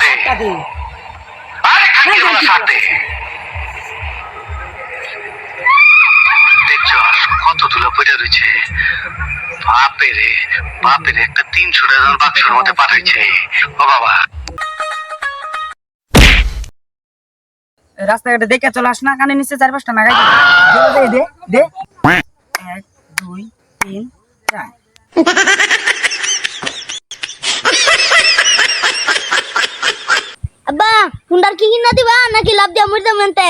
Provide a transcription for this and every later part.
আরে খাকি হলো সাথে দেখছো কত তুলা পড়ে রয়েছে। বাপের একটা 300 টাকার বাক্সের মধ্যে পাঠাইছে। ও বাবা, রাস্তাঘাটে দেখে চলে আস না, কানে নিচে 4-5টা নাগাই দে দে দে 1 2 3 4। আব্বা হুন্ডার কি কিনা দিবা নাকি লাভ দিয়া মরতে মনতে?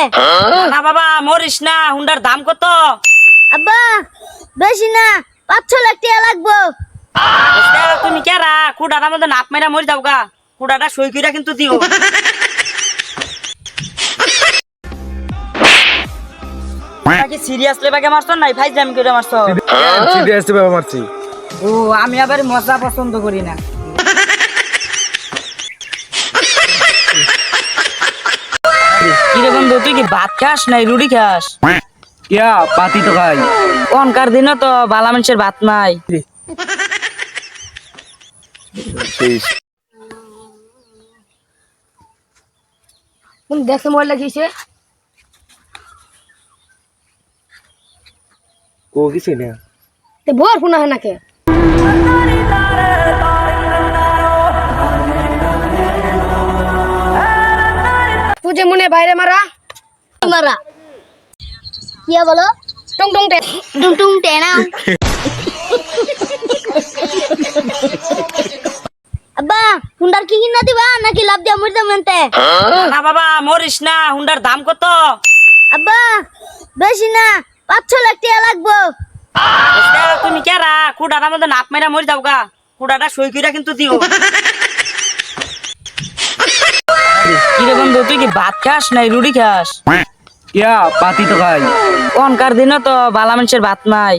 না বাবা মরিস না, হুন্ডার দাম কত? আব্বা বেশি না 5-6 লাখ টাকা লাগবো। তুমি কেরা কুড়াটার মধ্যে নাপ মেরা মরি যাও গা, কুড়াটা সই কইরা কিন্তু দিও। কি সিরিয়াসলি বাগে মারছ নাই ফাইজলামি কইরা মারছ? সিরিয়াসলি বাবা মারছি। ও আমি আবার মজা পছন্দ করি না। কি রে বন্ধু, তুই কি ভাত খাস নাই রুটি খাস? ইয়া পাতি তো খাই। কোনকার দিনও তো বালা মানুষের ভাত নাই। কোন দেখে মোবাইল লাগিয়েছে? ও কিছু না। তে ভোর ফোন হয় নাকি? তুই মনে বাইরে মারা মারা কি বলো? টুং টুং টে টুং টুং টে না। আব্বা হুন্ডার কি কিনা দিবা নাকি লাভ দিয়া মরতে মনতে? না বাবা মরিস না, হুন্ডার দাম কত? আব্বা বেশি না 5-6 লাখ টাকা লাগবো। তুমি কেরা কুড়াটার মধ্যে নাপ মেরা মরি যাও গা, কুড়াটা সই কইরা কিন্তু দিও। কি রে বন্ধু, তুই কি ভাত খাস নাই রুটি খাস? ইয়া পাতি তো খাই। কোনকার দিনও তো বালা মানুষের ভাত নাই।